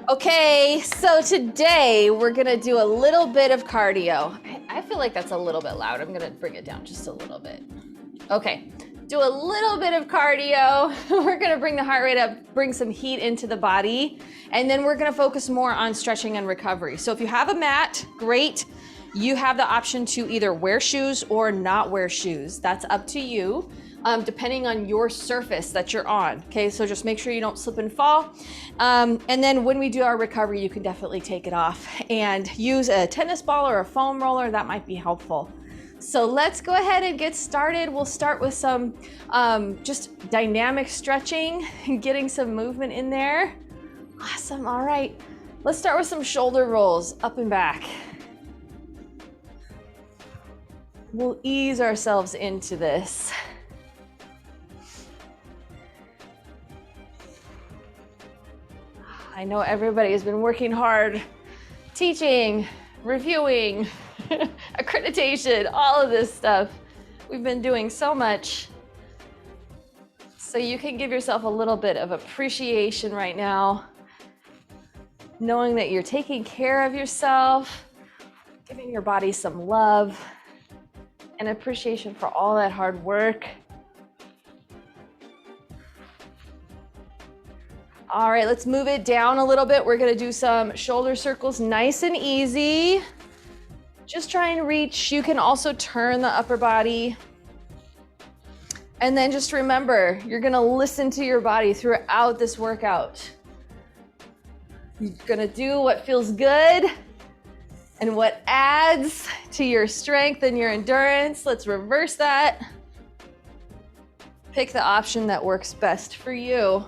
Okay, so today we're gonna do a little bit of cardio. I feel like that's a little bit loud. I'm gonna bring it down just a little bit. Okay, do a little bit of cardio. We're gonna bring the heart rate up, bring some heat into the body, and then we're gonna focus more on stretching and recovery. So if you have a mat, great. You have the option to either wear shoes or not wear shoes. That's up to you. Depending on your surface that you're on. Okay, so just make sure you don't slip and fall. And then when we do our recovery, you can definitely take it off and use a tennis ball or a foam roller. That might be helpful. So let's go ahead and get started. We'll start with some just dynamic stretching and getting some movement in there. Awesome, all right. Let's start with some shoulder rolls, up and back. We'll ease ourselves into this. I know everybody has been working hard, teaching, reviewing, accreditation, all of this stuff. We've been doing so much. So you can give yourself a little bit of appreciation right now, knowing that you're taking care of yourself, giving your body some love and appreciation for all that hard work. All right, let's move it down a little bit. We're gonna do some shoulder circles, nice and easy. Just try and reach. You can also turn the upper body. And then just remember, you're gonna listen to your body throughout this workout. You're gonna do what feels good and what adds to your strength and your endurance. Let's reverse that. Pick the option that works best for you.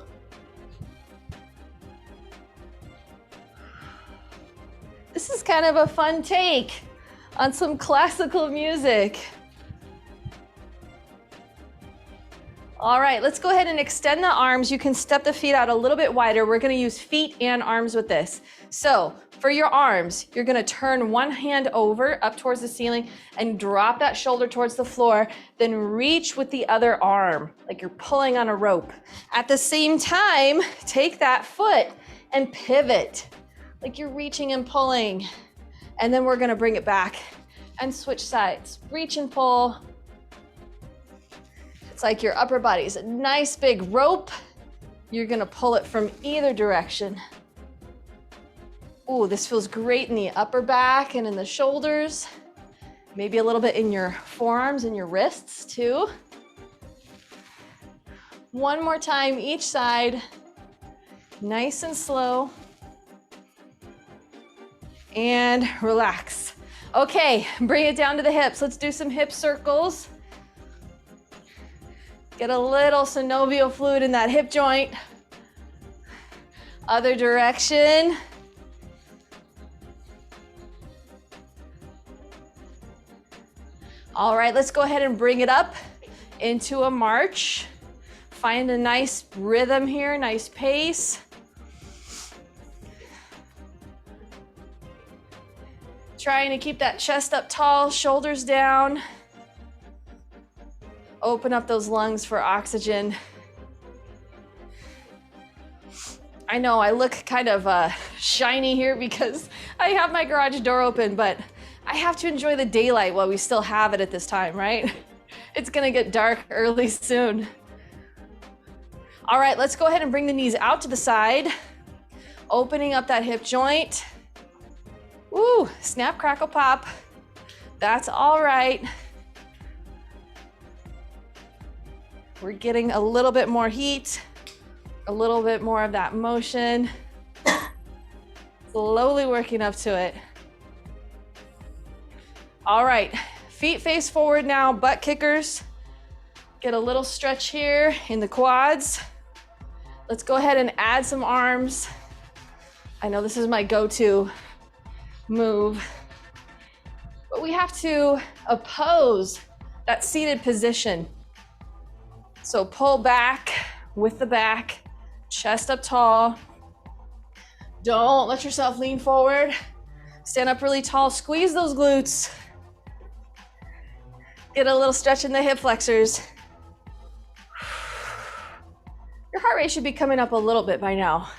This is kind of a fun take on some classical music. All right, let's go ahead and extend the arms. You can step the feet out a little bit wider. We're gonna use feet and arms with this. So for your arms, you're gonna turn one hand over up towards the ceiling and drop that shoulder towards the floor, then reach with the other arm, like you're pulling on a rope. At the same time, take that foot and pivot, like you're reaching and pulling. And then we're gonna bring it back and switch sides. Reach and pull. It's like your upper body's a nice big rope. You're gonna pull it from either direction. Ooh, this feels great in the upper back and in the shoulders. Maybe a little bit in your forearms and your wrists too. One more time each side. Nice and slow. And relax. Okay, bring it down to the hips. Let's do some hip circles. Get a little synovial fluid in that hip joint. Other direction. All right, let's go ahead and bring it up into a march. Find a nice rhythm here, nice pace. Trying to keep that chest up tall, shoulders down. Open up those lungs for oxygen. I know I look kind of shiny here because I have my garage door open, but I have to enjoy the daylight while we still have it at this time, right? It's gonna get dark early soon. All right, let's go ahead and bring the knees out to the side, opening up that hip joint. Woo, snap, crackle, pop. That's all right. We're getting a little bit more heat, a little bit more of that motion. Slowly working up to it. All right, feet face forward now, butt kickers. Get a little stretch here in the quads. Let's go ahead and add some arms. I know this is my go-to move, but we have to oppose that seated position. So pull back with the back, chest up tall. Don't let yourself lean forward. Stand up really tall, squeeze those glutes. Get a little stretch in the hip flexors. Your heart rate should be coming up a little bit by now.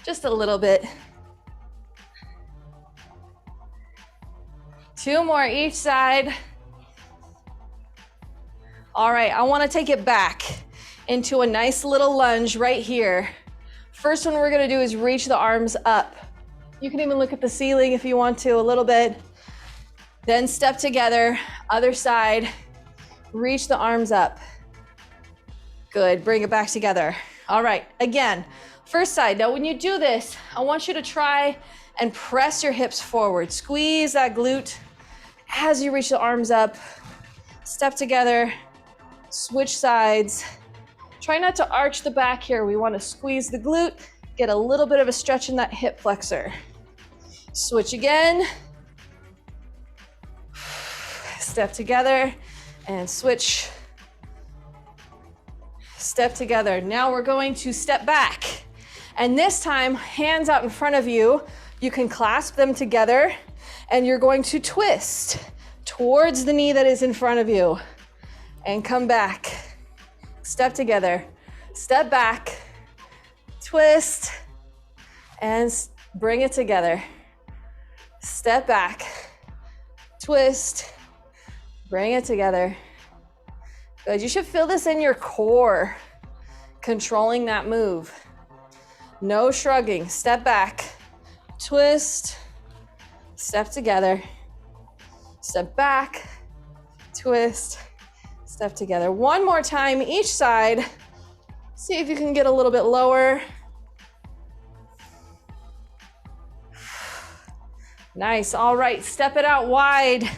Just a little bit. 2 more each side. All right, I want to take it back into a nice little lunge right here. First one we're going to do is reach the arms up. You can even look at the ceiling if you want to a little bit. Then step together, other side, reach the arms up. Good, bring it back together. All right, again, first side. Now when you do this, I want you to try and press your hips forward. Squeeze that glute as you reach the arms up. Step together, switch sides. Try not to arch the back here. We want to squeeze the glute, get a little bit of a stretch in that hip flexor. Switch again. Step together and switch. Step together. Now we're going to step back. And this time, hands out in front of you. You can clasp them together and you're going to twist towards the knee that is in front of you. And come back. Step together. Step back. Twist. And bring it together. Step back. Twist. Bring it together. Good. You should feel this in your core, controlling that move. No shrugging. Step back. Twist. Step together. Step back. Twist. Step together. One more time each side. See if you can get a little bit lower. Nice. All right. Step it out wide.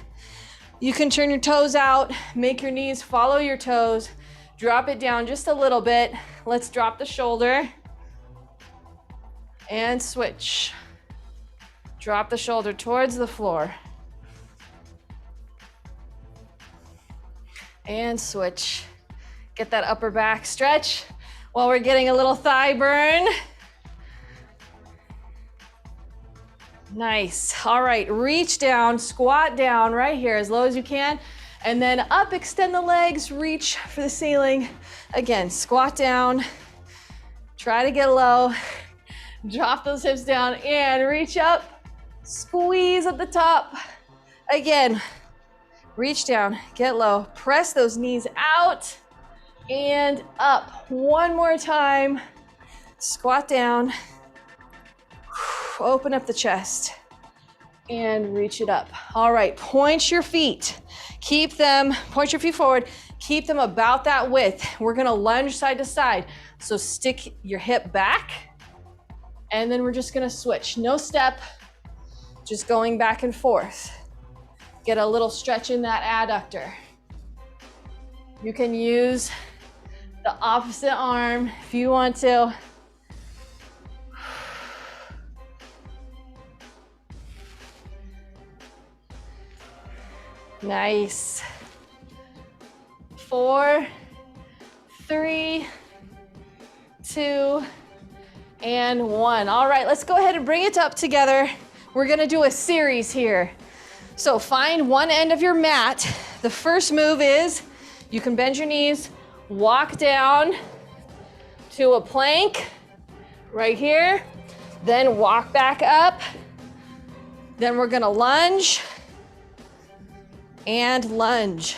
You can turn your toes out, make your knees follow your toes, drop it down just a little bit. Let's drop the shoulder and switch. Drop the shoulder towards the floor. And switch. Get that upper back stretch while we're getting a little thigh burn. Nice. All right, reach down, squat down right here as low as you can, and then up, extend the legs, reach for the ceiling. Again, squat down, try to get low, drop those hips down and reach up, squeeze at the top. Again, reach down, get low, press those knees out and up. One more time, squat down. Open up the chest and reach it up. All right, point your feet. Keep them, point your feet forward. Keep them about that width. We're gonna lunge side to side. So stick your hip back and then we're just gonna switch. No step, just going back and forth. Get a little stretch in that adductor. You can use the opposite arm if you want to. Nice. 4, 3, 2, and 1. All right, let's go ahead and bring it up together. We're gonna do a series here. So find one end of your mat. The first move is you can bend your knees, walk down to a plank right here, then walk back up. Then we're gonna lunge and lunge.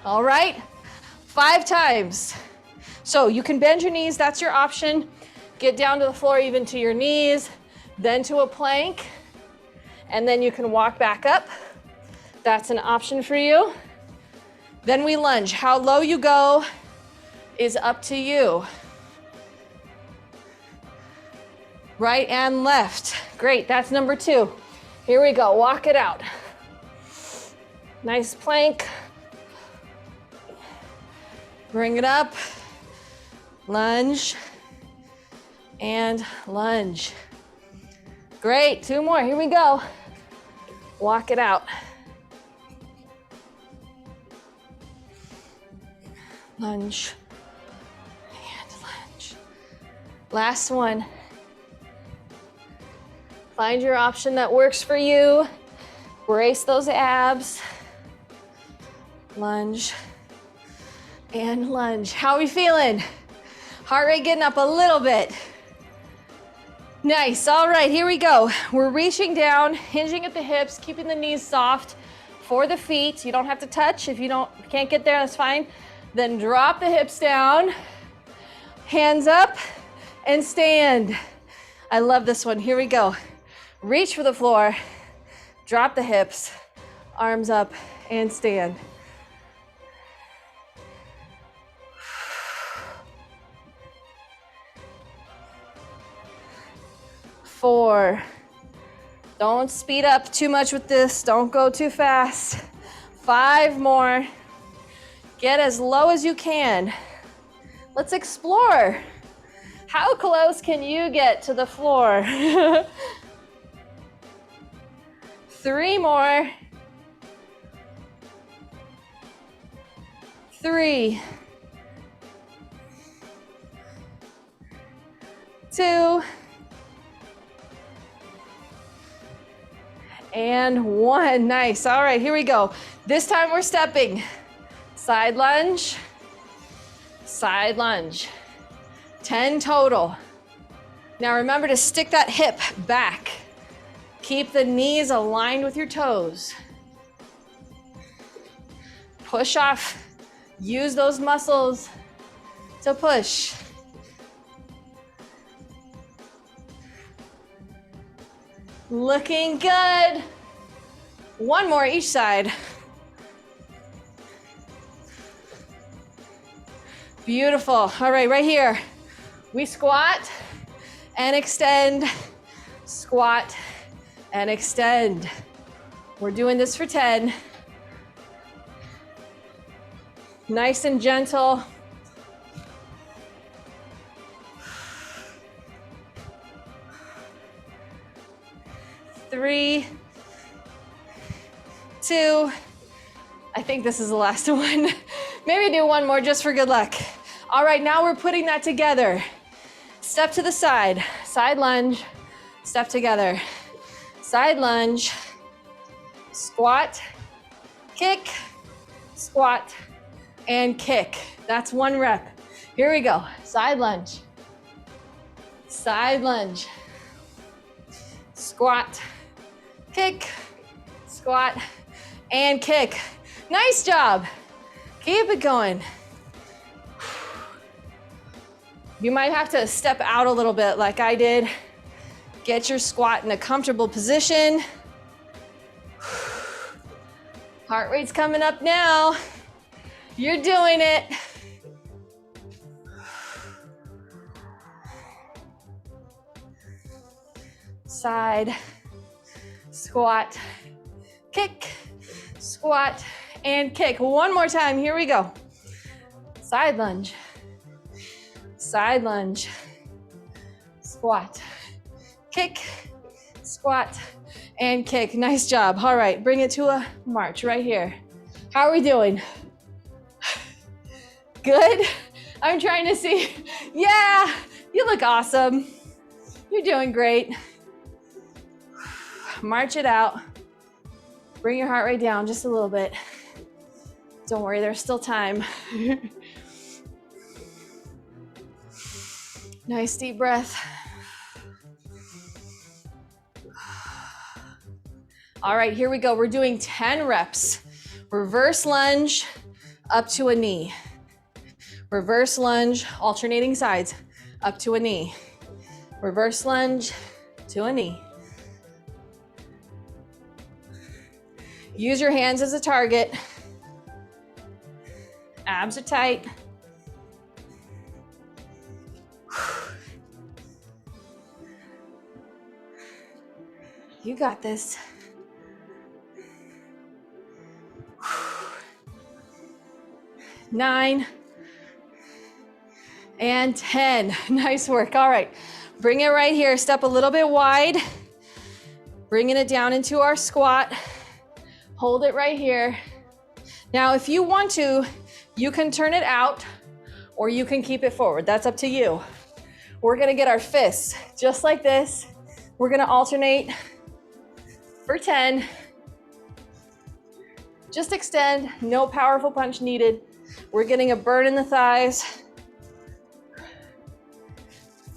All right, 5 times. So you can bend your knees, that's your option. Get down to the floor, even to your knees, then to a plank, and then you can walk back up. That's an option for you. Then we lunge. How low you go is up to you. Right and left. Great, that's number 2. Here we go, walk it out. Nice plank. Bring it up. Lunge. And lunge. Great, 2 more, here we go. Walk it out. Lunge. And lunge. Last one. Find your option that works for you. Brace those abs. Lunge and lunge. How are we feeling? Heart rate getting up a little bit. Nice, all right, here we go. We're reaching down, hinging at the hips, keeping the knees soft for the feet. You don't have to touch. If you can't get there, that's fine. Then drop the hips down, hands up, and stand. I love this one, here we go. Reach for the floor, drop the hips, arms up, and stand. 4. Don't speed up too much with this. Don't go too fast. 5 more. Get as low as you can. Let's explore. How close can you get to the floor? 3 more. 3. 2. And 1. Nice. All right, here we go. This time we're stepping. Side lunge, side lunge. 10 total. Now remember to stick that hip back. Keep the knees aligned with your toes. Push off. Use those muscles to push. Looking good. 1 more each side. Beautiful. All right, right here. We squat and extend, squat and extend. We're doing this for 10. Nice and gentle. 3, 2, I think this is the last one. Maybe do 1 more just for good luck. All right, now we're putting that together. Step to the side, side lunge, step together. Side lunge, squat, kick, squat, and kick. That's 1 rep. Here we go, side lunge, squat, kick, squat, and kick. Nice job. Keep it going. You might have to step out a little bit like I did. Get your squat in a comfortable position. Heart rate's coming up now. You're doing it. Side, squat, kick, squat, and kick. 1 more time, here we go. Side lunge, squat, kick, squat, and kick. Nice job. All right, bring it to a march right here. How are we doing? Good? I'm trying to see. Yeah, you look awesome. You're doing great. March it out. Bring your heart rate down just a little bit. Don't worry, there's still time. Nice deep breath. All right, here we go. We're doing 10 reps. Reverse lunge up to a knee. Reverse lunge, alternating sides, up to a knee. Reverse lunge to a knee. Use your hands as a target. Abs are tight. You got this. 9 and 10. Nice work. All right, bring it right here. Step a little bit wide. Bringing it down into our squat. Hold it right here. Now, if you want to, you can turn it out or you can keep it forward. That's up to you. We're gonna get our fists just like this. We're gonna alternate for 10. Just extend, no powerful punch needed. We're getting a burn in the thighs.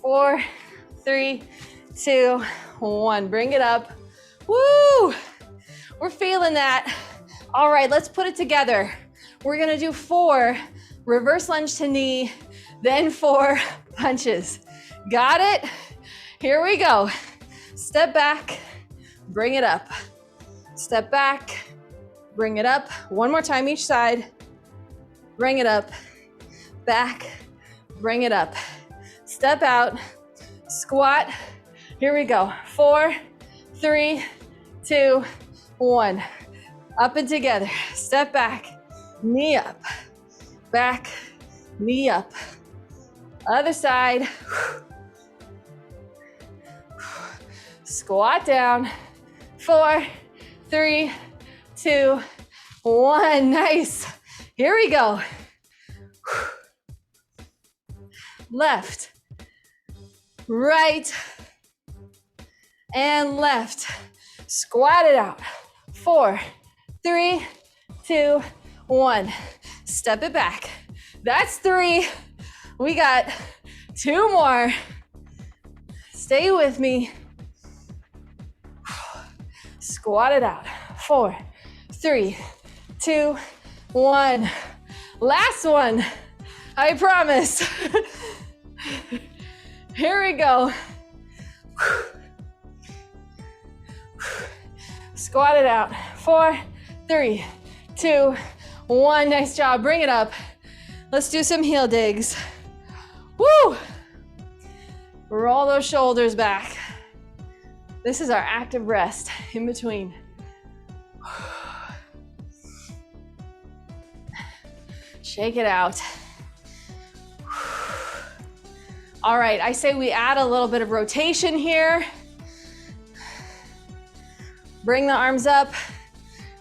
4, 3, 2, 1. Bring it up. Woo! We're feeling that. All right, let's put it together. We're gonna do 4 reverse lunge to knee, then 4 punches. Got it? Here we go. Step back, bring it up. Step back, bring it up. One more time each side. Bring it up, back, bring it up. Step out, squat. Here we go. 4, 3, 2, 1. Up and together. Step back, knee up, back, knee up. Other side. Squat down. 4, 3, 2, 1. Nice. Here we go. Left, right, and left. Squat it out. 4, 3, 2, 1. Step it back. That's 3. We got 2 more. Stay with me. Squat it out. 4, 3, 2, 1. Last one. I promise. Here we go. Squat it out. 4, 3, 2, 1. Nice job. Bring it up. Let's do some heel digs. Woo! Roll those shoulders back. This is our active rest in between. Shake it out. All right, I say we add a little bit of rotation here. Bring the arms up,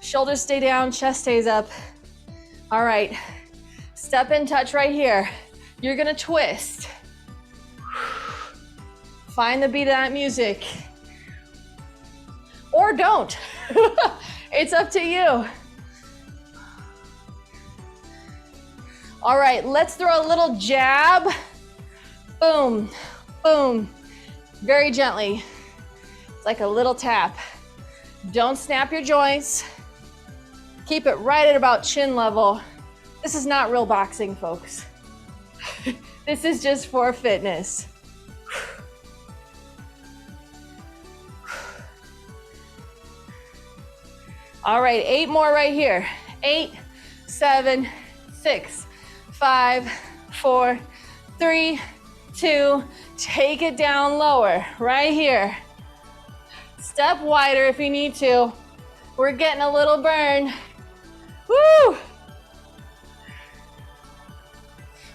shoulders stay down, chest stays up. All right, step and touch right here. You're gonna twist. Find the beat of that music. Or don't. It's up to you. All right, let's throw a little jab. Boom, boom, very gently. It's like a little tap. Don't snap your joints. Keep it right at about chin level. This is not real boxing, folks. This is just for fitness. All right, 8 more right here. 8, 7, 6, 5, 4, 3, 2, take it down lower, right here. Step wider if you need to. We're getting a little burn. Woo!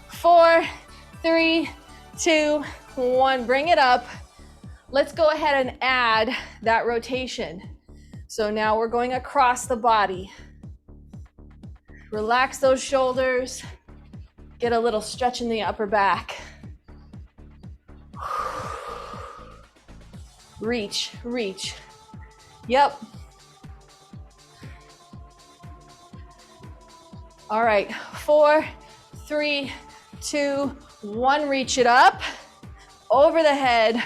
4, 3, 2, 1, bring it up. Let's go ahead and add that rotation. So now we're going across the body. Relax those shoulders. Get a little stretch in the upper back. Reach, reach. Yep. All right, 4, 3, 2, 1, reach it up, over the head.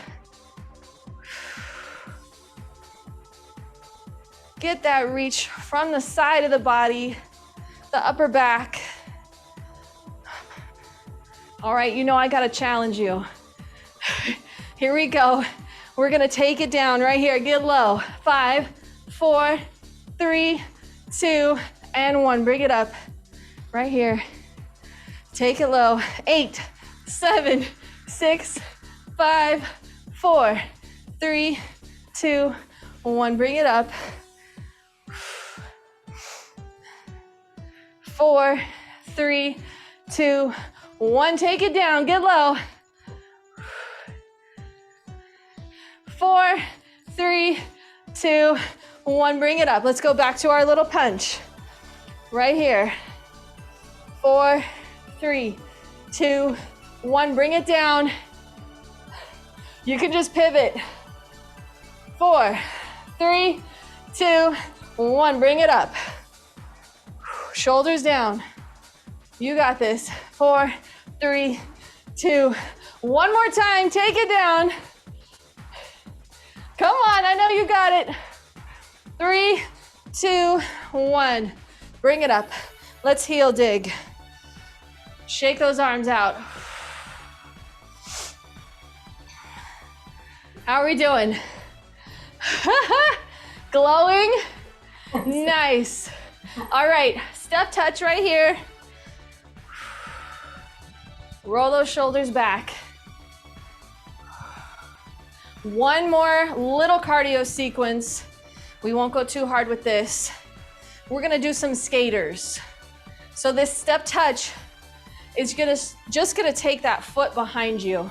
Get that reach from the side of the body, the upper back. All right, you know I gotta challenge you. Here we go. We're gonna take it down right here, get low. 5, 4, 3, 2, and 1. Bring it up right here. Take it low. 8, 7, 6, 5, 4, 3, 2, 1. Bring it up. 4, 3, 2, 1. Take it down, get low. 4, 3, 2, 1. Bring it up. Let's go back to our little punch. Right here. 4, 3, 2, 1. Bring it down. You can just pivot. 4, 3, 2, 1. Bring it up. Shoulders down. You got this. 4, 3, 2. One more time. Take it down. Come on, I know you got it. 3, 2, 1. Bring it up. Let's heel dig. Shake those arms out. How are we doing? Glowing? Nice. All right, step touch right here. Roll those shoulders back. One more little cardio sequence. We won't go too hard with this. We're gonna do some skaters. So this step touch is just gonna take that foot behind you.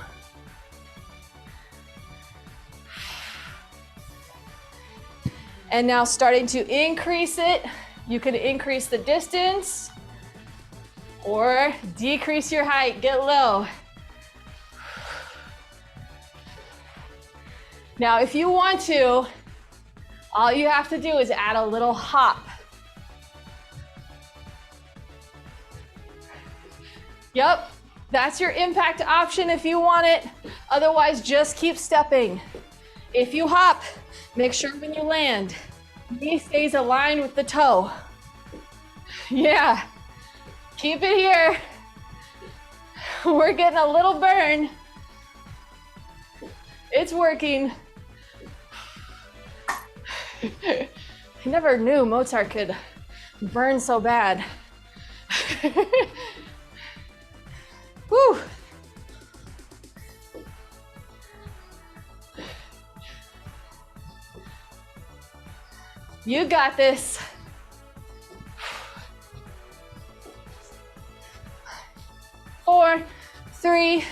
And now starting to increase it. You can increase the distance or decrease your height, get low. Now, if you want to, all you have to do is add a little hop. Yep, that's your impact option if you want it. Otherwise, just keep stepping. If you hop, make sure when you land, knee stays aligned with the toe. Yeah, keep it here. We're getting a little burn. It's working. I never knew Mozart could burn so bad. Whew. You got this. Four, 3,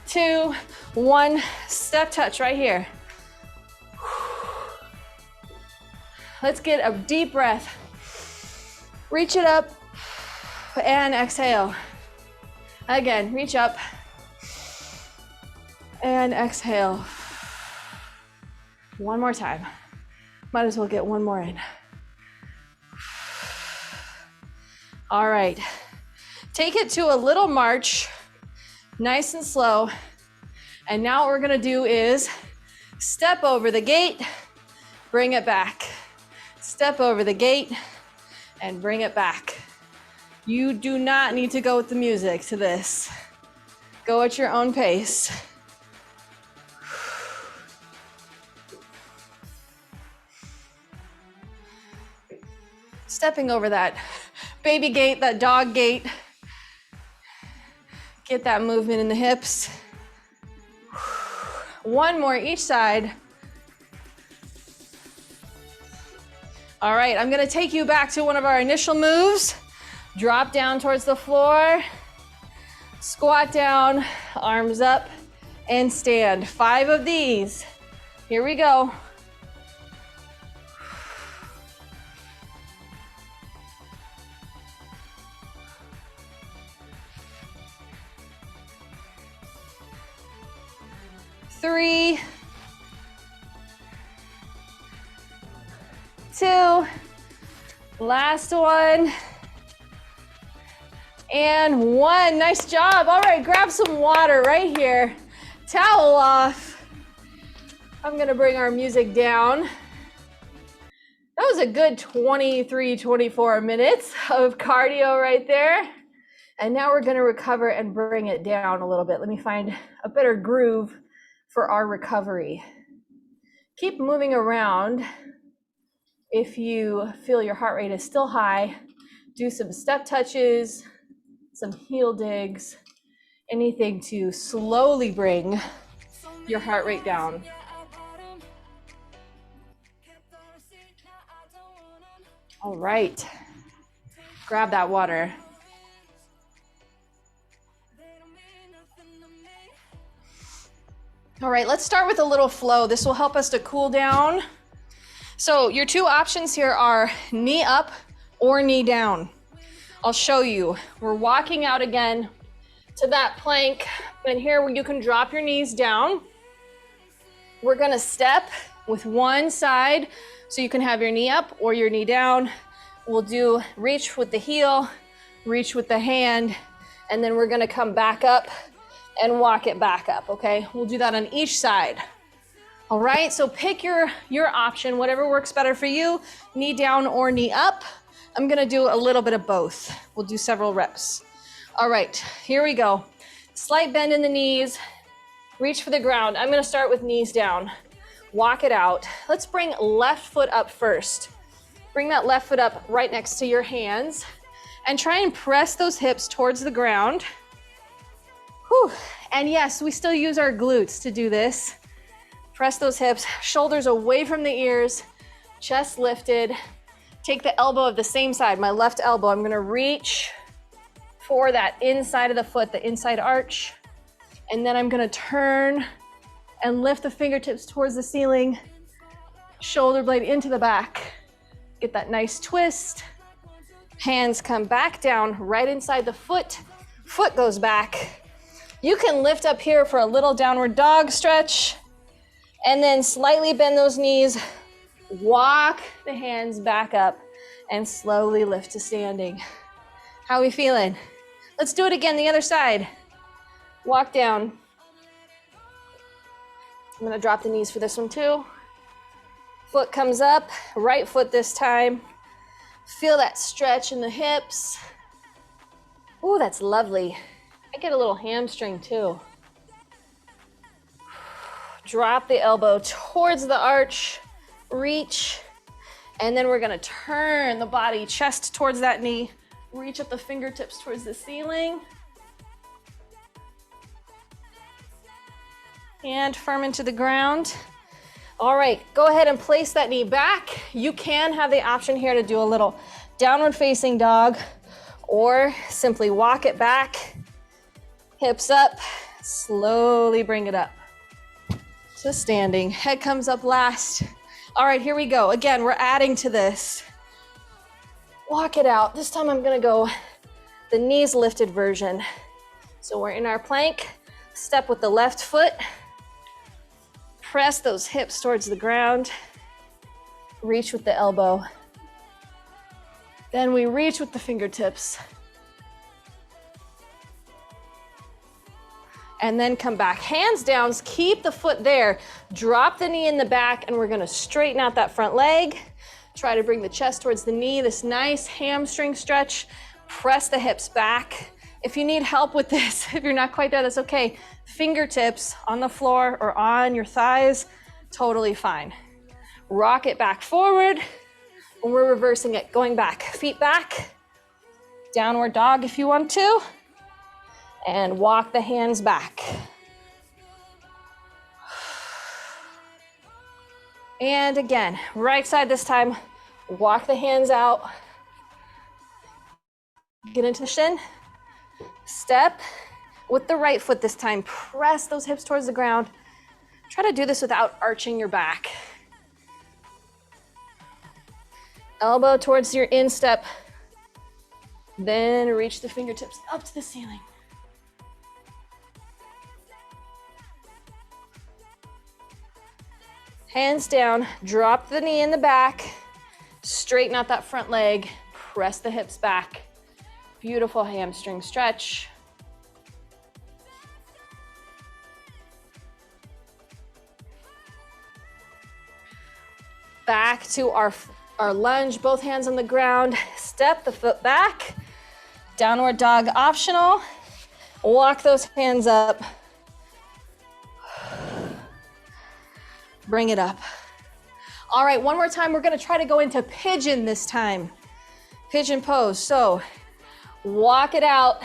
2, 1. Step touch right here. Let's get a deep breath. Reach it up and exhale. Again, reach up and exhale. One more time. Might as well get one more in. All right. Take it to a little march, nice and slow. And now what we're gonna do is step over the gate, bring it back. Step over the gate and bring it back. You do not need to go with the music to this. Go at your own pace. Stepping over that baby gate, that dog gate. Get that movement in the hips. One more each side. All right, I'm gonna take you back to one of our initial moves. Drop down towards the floor. Squat down, arms up, and stand. 5 of these. Here we go. Three, 2, last one, and 1. Nice job. All right, grab some water right here. Towel off. I'm gonna bring our music down. That was a good 23, 24 minutes of cardio right there. And now we're gonna recover and bring it down a little bit. Let me find a better groove for our recovery. Keep moving around. If you feel your heart rate is still high, do some step touches, some heel digs, anything to slowly bring your heart rate down. All right, grab that water. All right, let's start with a little flow. This will help us to cool down. So your 2 options here are knee up or knee down. I'll show you. We're walking out again to that plank, and here you can drop your knees down. We're gonna step with one side, so you can have your knee up or your knee down. We'll do reach with the heel, reach with the hand, and then we're gonna come back up and walk it back up, okay? We'll do that on each side. All right, so pick your option, whatever works better for you, knee down or knee up. I'm gonna do a little bit of both. We'll do several reps. All right, here we go. Slight bend in the knees, reach for the ground. I'm gonna start with knees down. Walk it out. Let's bring left foot up first. Bring that left foot up right next to your hands and try and press those hips towards the ground. Whew. And yes, we still use our glutes to do this. Press those hips, shoulders away from the ears, chest lifted. Take the elbow of the same side, my left elbow. I'm gonna reach for that inside of the foot, the inside arch. And then I'm gonna turn and lift the fingertips towards the ceiling, shoulder blade into the back. Get that nice twist. Hands come back down right inside the foot. Foot goes back. You can lift up here for a little downward dog stretch and then slightly bend those knees. Walk the hands back up and slowly lift to standing. How are we feeling? Let's do it again, the other side. Walk down. I'm gonna drop the knees for this one too. Foot comes up, right foot this time. Feel that stretch in the hips. Ooh, that's lovely. I get a little hamstring too. Drop the elbow towards the arch, reach, and then we're gonna turn the body, chest towards that knee, reach up the fingertips towards the ceiling. Hand firm into the ground. All right, go ahead and place that knee back. You can have the option here to do a little downward facing dog or simply walk it back, hips up, slowly bring it up to standing. Head comes up last. All right, here we go. Again, we're adding to this. Walk it out. This time I'm gonna go the knees lifted version. So we're in our plank, step with the left foot, press those hips towards the ground, reach with the elbow. Then we reach with the fingertips. And then come back, hands down, keep the foot there. Drop the knee in the back and we're gonna straighten out that front leg. Try to bring the chest towards the knee, this nice hamstring stretch. Press the hips back. If you need help with this, if you're not quite there, that's okay. Fingertips on the floor or on your thighs, totally fine. Rock it back forward, and we're reversing it, going back. Feet back, downward dog if you want to, and walk the hands back. And again, right side this time, walk the hands out. Get into the shin. Step with the right foot this time. Press those hips towards the ground. Try to do this without arching your back. Elbow towards your instep. Then reach the fingertips up to the ceiling. Hands down, drop the knee in the back. Straighten out that front leg. Press the hips back. Beautiful hamstring stretch. Back to our lunge, both hands on the ground. Step the foot back. Downward dog optional. Walk those hands up. Bring it up. All right, one more time. We're gonna try to go into pigeon this time. Pigeon pose. So walk it out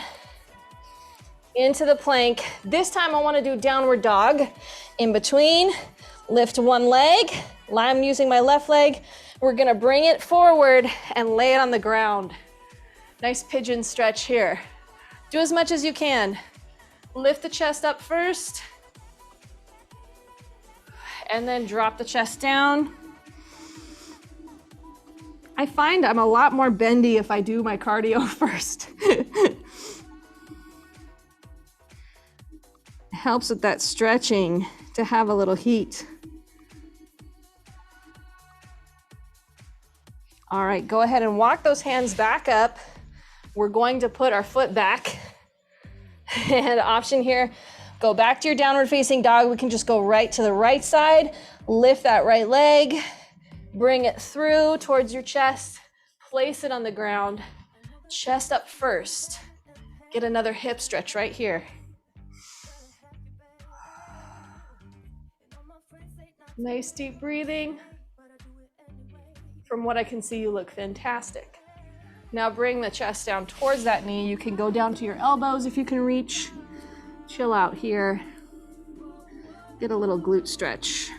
into the plank. This time I wanna do downward dog. In between, lift one leg. I'm using my left leg. We're gonna bring it forward and lay it on the ground. Nice pigeon stretch here. Do as much as you can. Lift the chest up first. And then drop the chest down. I find I'm a lot more bendy if I do my cardio first. Helps with that stretching to have a little heat. All right, go ahead and walk those hands back up. We're going to put our foot back. And option here, Go back to your downward facing dog. We can just go right to the right side, lift that right leg, bring it through towards your chest, place it on the ground, chest up first. Get another hip stretch right here. Nice deep breathing. From what I can see, you look fantastic. Now bring the chest down towards that knee. You can go down to your elbows if you can reach. Chill out here. Get a little glute stretch.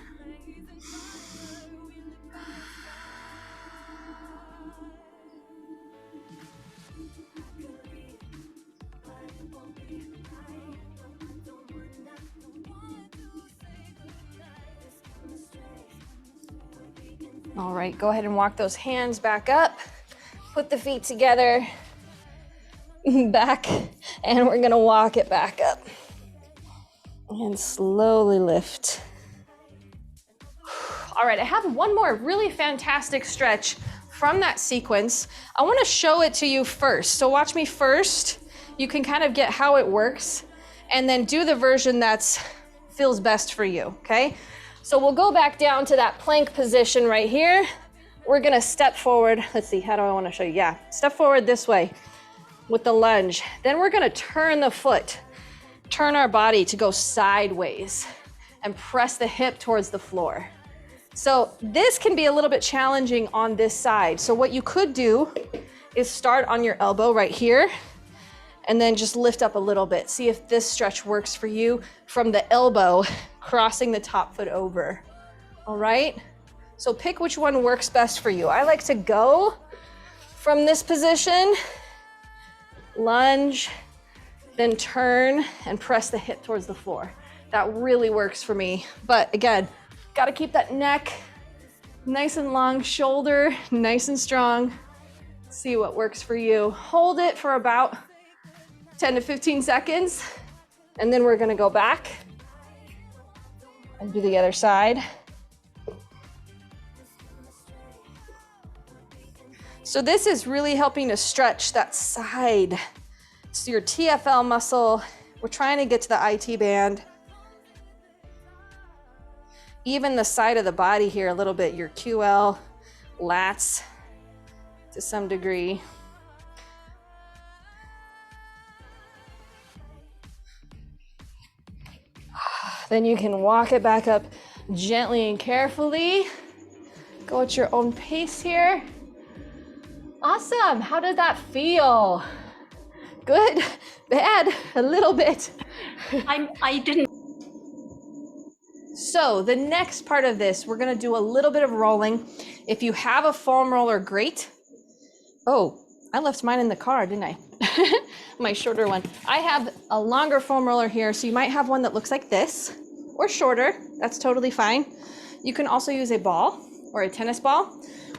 All right, go ahead and walk those hands back up. Put the feet together, back, and we're gonna walk it back up. And slowly lift. All right, I have one more really fantastic stretch from that sequence. I wanna show it to you first. So watch me first. You can kind of get how it works, and then do the version that feels best for you, okay? So we'll go back down to that plank position right here. We're gonna step forward. Let's see, how do I wanna show you? Yeah, step forward this way with the lunge. Then we're gonna turn the foot, turn our body to go sideways and press the hip towards the floor. So this can be a little bit challenging on this side. So what you could do is start on your elbow right here and then just lift up a little bit. See if this stretch works for you from the elbow, crossing the top foot over. All right? So pick which one works best for you. I like to go from this position, lunge, then turn and press the hip towards the floor. That really works for me. But again, gotta keep that neck nice and long, shoulder nice and strong. See what works for you. Hold it for about 10 to 15 seconds, and then we're gonna go back and do the other side. So this is really helping to stretch that side. So your TFL muscle, we're trying to get to the IT band. Even the side of the body here a little bit, your QL, lats to some degree. Then you can walk it back up gently and carefully. Go at your own pace here. Awesome, how did that feel? Good, bad, a little bit. I didn't. So the next part of this, we're gonna do a little bit of rolling. If you have a foam roller, great. Oh, I left mine in the car, didn't I? My shorter one. I have a longer foam roller here, so you might have one that looks like this, or shorter, that's totally fine. You can also use a ball or a tennis ball,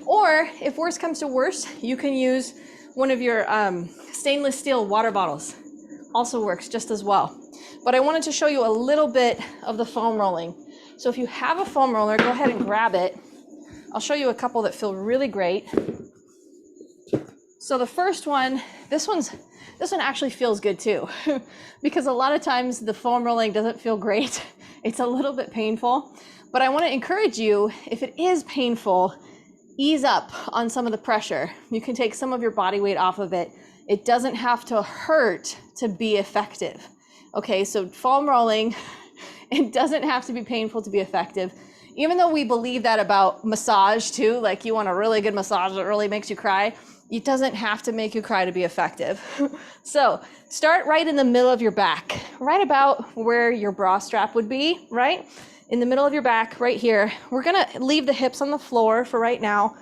or if worse comes to worse, you can use one of your stainless steel water bottles. Also works just as well. But I wanted to show you a little bit of the foam rolling. So if you have a foam roller, go ahead and grab it. I'll show you a couple that feel really great. So the first one, this one actually feels good too, because a lot of times the foam rolling doesn't feel great. It's a little bit painful, but I want to encourage you, if it is painful, ease up on some of the pressure. You can take some of your body weight off of it. It doesn't have to hurt to be effective. Okay, so foam rolling, it doesn't have to be painful to be effective. Even though we believe that about massage too, like you want a really good massage that really makes you cry, it doesn't have to make you cry to be effective. So start right in the middle of your back, right about where your bra strap would be, right? In the middle of your back, right here. We're gonna leave the hips on the floor for right now.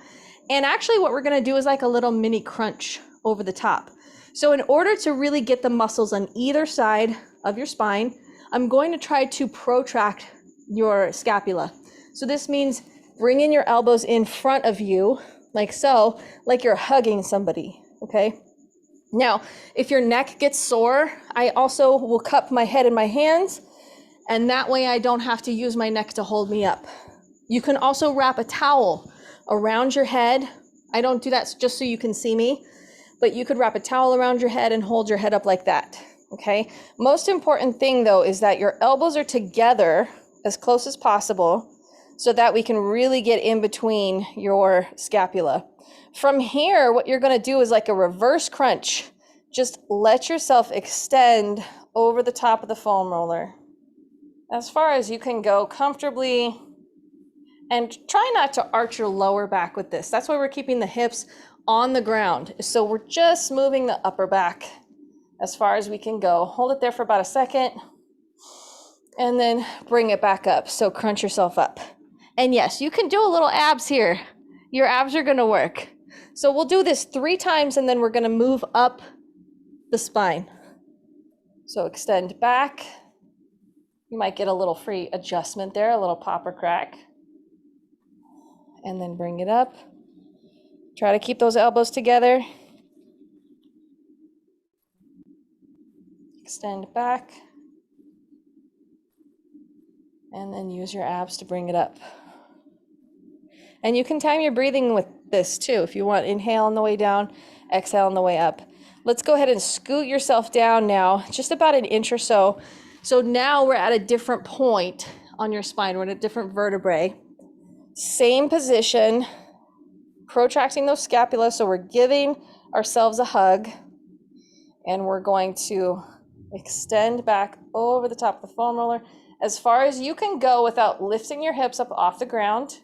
And actually what we're gonna do is like a little mini crunch over the top. So in order to really get the muscles on either side of your spine, I'm going to try to protract your scapula. So this means bringing your elbows in front of you, like so, like you're hugging somebody, okay? Now, if your neck gets sore, I also will cup my head in my hands, and that way I don't have to use my neck to hold me up. You can also wrap a towel around your head. I don't do that just so you can see me, but you could wrap a towel around your head and hold your head up like that, okay? Most important thing though is that your elbows are together as close as possible so that we can really get in between your scapula. From here, what you're gonna do is like a reverse crunch. Just let yourself extend over the top of the foam roller as far as you can go comfortably, and try not to arch your lower back with this. That's why we're keeping the hips on the ground. So we're just moving the upper back as far as we can go. Hold it there for about a second and then bring it back up. So crunch yourself up. And yes, you can do a little abs here. Your abs are gonna work. So we'll do this 3 times and then we're gonna move up the spine. So extend back. You might get a little free adjustment there, a little pop or crack. And then bring it up. Try to keep those elbows together. Extend back. And then use your abs to bring it up. And you can time your breathing with this too. If you want, inhale on the way down, exhale on the way up. Let's go ahead and scoot yourself down now, just about an inch or so. So now we're at a different point on your spine. We're at a different vertebrae. Same position, protracting those scapulas. So we're giving ourselves a hug and we're going to extend back over the top of the foam roller as far as you can go without lifting your hips up off the ground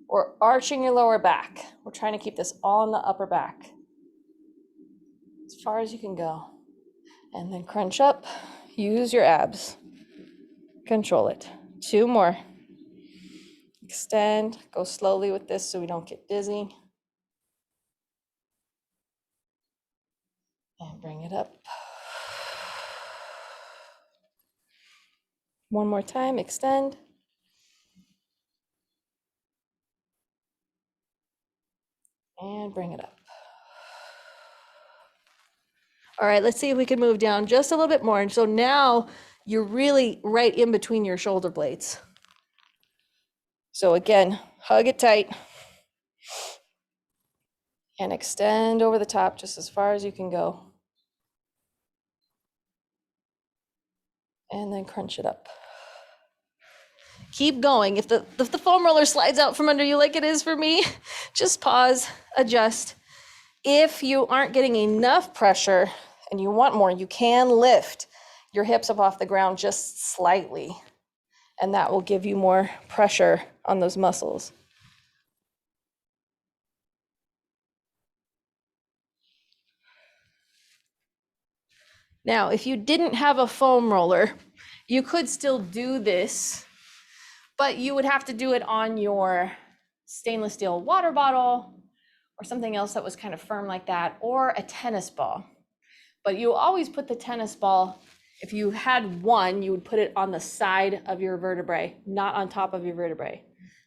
or arching your lower back. We're trying to keep this all in the upper back. As far as you can go. And then crunch up, use your abs. Control it. 2 more. Extend, go slowly with this so we don't get dizzy. And bring it up. One more time, extend. And bring it up. All right, let's see if we can move down just a little bit more. And so now you're really right in between your shoulder blades. So again, hug it tight. And extend over the top just as far as you can go. And then crunch it up. Keep going. If the foam roller slides out from under you like it is for me, just pause, adjust. If you aren't getting enough pressure and you want more, you can lift your hips up off the ground just slightly, and that will give you more pressure on those muscles. Now, if you didn't have a foam roller, you could still do this, but you would have to do it on your stainless steel water bottle or something else that was kind of firm like that, or a tennis ball. But you always put the tennis ball, if you had one, you would put it on the side of your vertebrae, not on top of your vertebrae,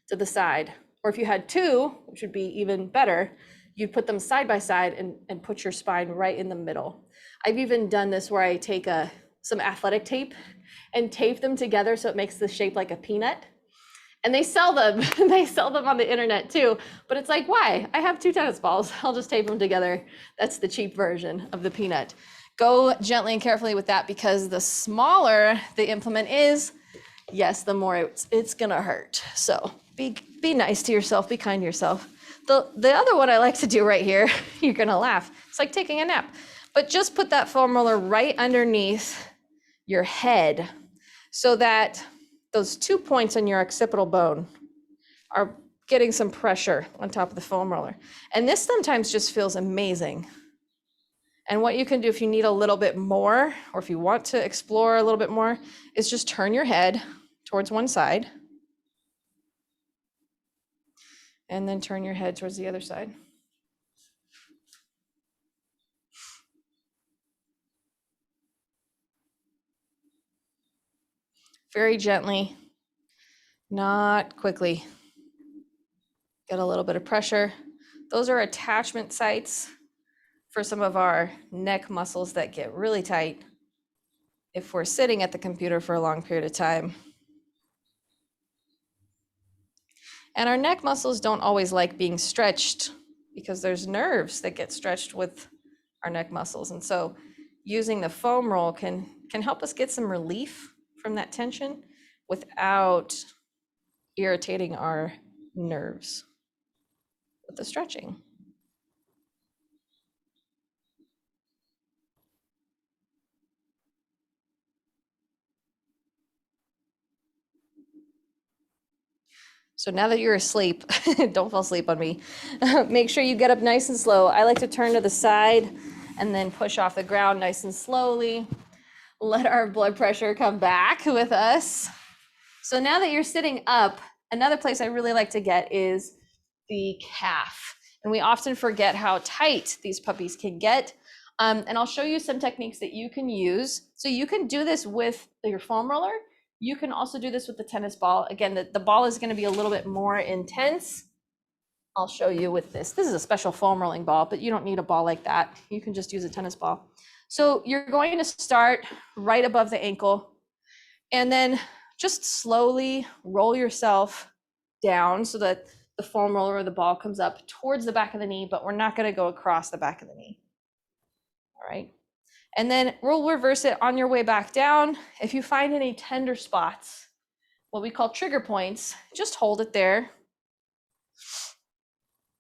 to the side. Or if you had 2, which would be even better, you'd put them side by side and put your spine right in the middle. I've even done this where I take some athletic tape and tape them together so it makes the shape like a peanut. And they sell them. They sell them on the internet too. But it's like, why? I have 2 tennis balls. I'll just tape them together. That's the cheap version of the peanut. Go gently and carefully with that, because the smaller the implement is, yes, the more it's gonna hurt. So be nice to yourself. Be kind to yourself. The other one I like to do right here, you're gonna laugh. It's like taking a nap. But just put that foam roller right underneath your head so that those 2 points on your occipital bone are getting some pressure on top of the foam roller. And this sometimes just feels amazing. And what you can do if you need a little bit more, or if you want to explore a little bit more, is just turn your head towards one side and then turn your head towards the other side. Very gently, not quickly. Get a little bit of pressure. Those are attachment sites for some of our neck muscles that get really tight if we're sitting at the computer for a long period of time. And our neck muscles don't always like being stretched because there's nerves that get stretched with our neck muscles. And so using the foam roll can help us get some relief from that tension without irritating our nerves with the stretching. So now that you're asleep, don't fall asleep on me. Make sure you get up nice and slow. I like to turn to the side and then push off the ground nice and slowly. Let our blood pressure come back with us. So now that you're sitting up, another place I really like to get is the calf. And we often forget how tight these puppies can get. And I'll show you some techniques that you can use. So you can do this with your foam roller. You can also do this with the tennis ball. Again, the ball is going to be a little bit more intense. I'll show you with this. This is a special foam rolling ball, but you don't need a ball like that. You can just use a tennis ball. So you're going to start right above the ankle and then just slowly roll yourself down so that the foam roller or the ball comes up towards the back of the knee, but we're not going to go across the back of the knee. All right. And then we'll reverse it on your way back down. If you find any tender spots, what we call trigger points, just hold it there.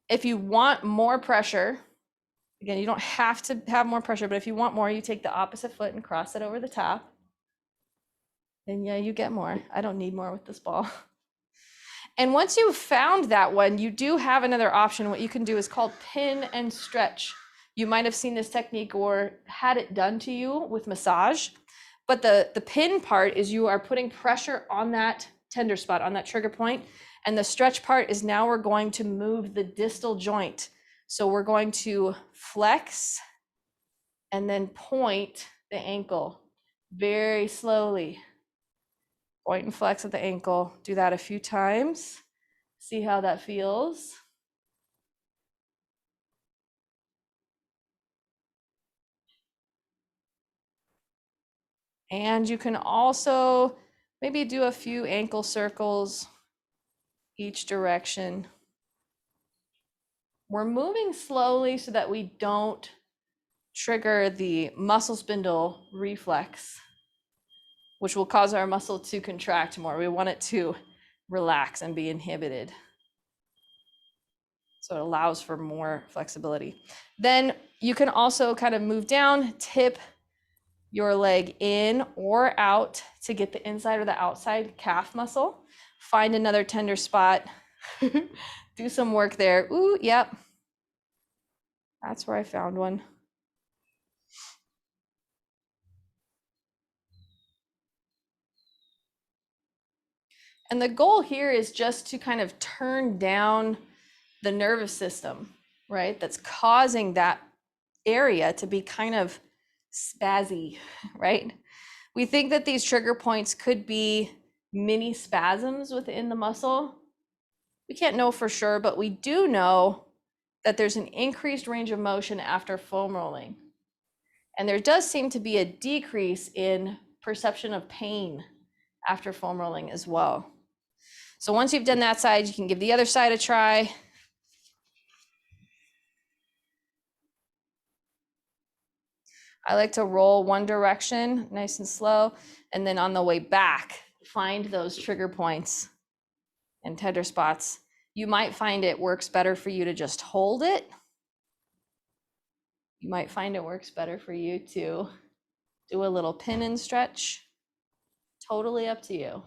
If you want more pressure, again, you don't have to have more pressure, but if you want more, you take the opposite foot and cross it over the top. And yeah, you get more. I don't need more with this ball. And once you've found that one, you do have another option. What you can do is called pin and stretch. You might have seen this technique or had it done to you with massage. But the pin part is you are putting pressure on that tender spot, on that trigger point. And the stretch part is now we're going to move the distal joint. So we're going to flex and then point the ankle very slowly. Point and flex at the ankle. Do that a few times. See how that feels. And you can also maybe do a few ankle circles each direction. We're moving slowly so that we don't trigger the muscle spindle reflex, which will cause our muscle to contract more. We want it to relax and be inhibited. So it allows for more flexibility. Then you can also kind of move down, tip your leg in or out to get the inside or the outside calf muscle. Find another tender spot. Do some work there. Ooh, yep. That's where I found one. And the goal here is just to kind of turn down the nervous system, right? That's causing that area to be kind of spazzy, right? We think that these trigger points could be mini spasms within the muscle. We can't know for sure, but we do know that there's an increased range of motion after foam rolling. And there does seem to be a decrease in perception of pain after foam rolling as well. So once you've done that side, you can give the other side a try. I like to roll one direction, nice and slow, and then on the way back, find those trigger points and tender spots. You might find it works better for you to just hold it. You might find it works better for you to do a little pin and stretch. Totally up to you.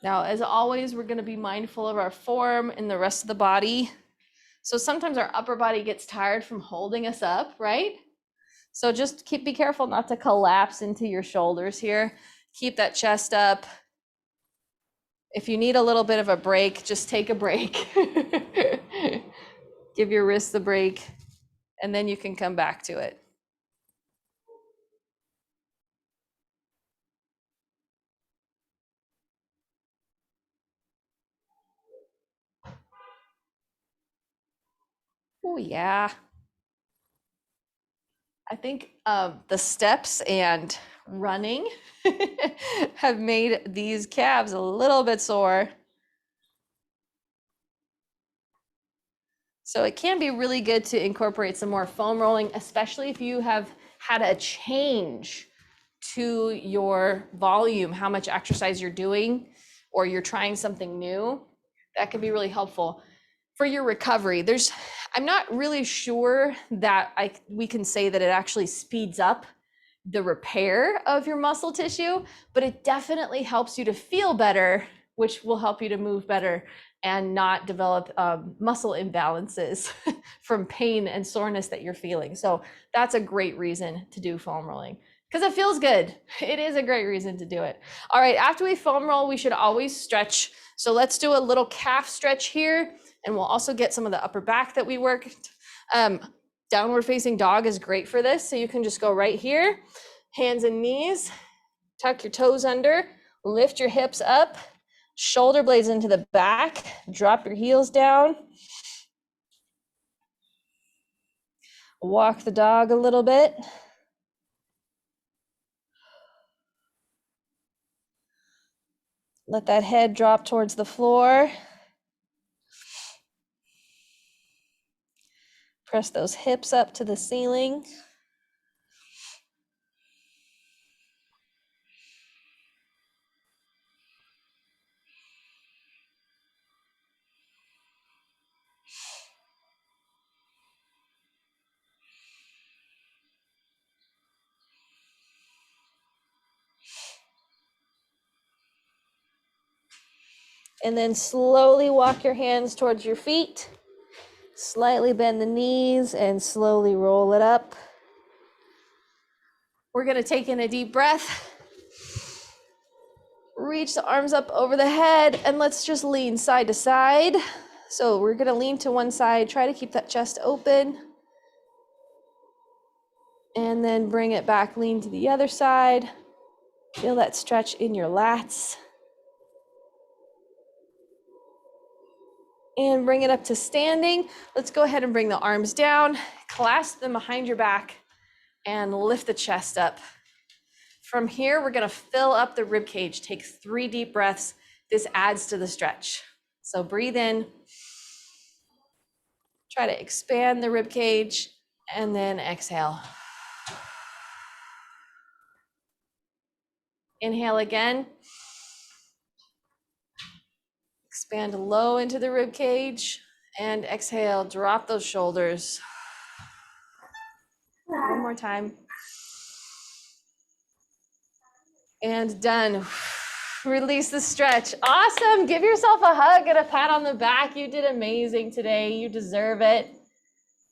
Now, as always, we're going to be mindful of our form and the rest of the body. So sometimes our upper body gets tired from holding us up, right? So just be careful not to collapse into your shoulders here. Keep that chest up. If you need a little bit of a break, just take a break. Give your wrists a break, and then you can come back to it. Oh, yeah. I think the steps and running have made these calves a little bit sore. So it can be really good to incorporate some more foam rolling, especially if you have had a change to your volume, how much exercise you're doing, or you're trying something new. That can be really helpful for your recovery. I'm not really sure that we can say that it actually speeds up the repair of your muscle tissue, but it definitely helps you to feel better, which will help you to move better and not develop muscle imbalances from pain and soreness that you're feeling. So that's a great reason to do foam rolling because it feels good. It is a great reason to do it. All right, after we foam roll, we should always stretch. So let's do a little calf stretch here, and we'll also get some of the upper back that we worked. Downward facing dog is great for this. So you can just go right here, hands and knees, tuck your toes under, lift your hips up, shoulder blades into the back, drop your heels down. Walk the dog a little bit. Let that head drop towards the floor. Press those hips up to the ceiling. And then slowly walk your hands towards your feet. Slightly bend the knees and slowly roll it up. We're gonna take in a deep breath. Reach the arms up over the head and let's just lean side to side. So we're gonna lean to one side, try to keep that chest open. And then bring it back, lean to the other side. Feel that stretch in your lats. And bring it up to standing. Let's go ahead and bring the arms down, clasp them behind your back, and lift the chest up. From here, we're gonna fill up the rib cage. Take 3 deep breaths. This adds to the stretch. So breathe in, try to expand the rib cage, and then exhale. Inhale again. Expand low into the rib cage, and exhale, drop those shoulders. One more time. And done. Release the stretch. Awesome. Give yourself a hug and a pat on the back. You did amazing today. You deserve it.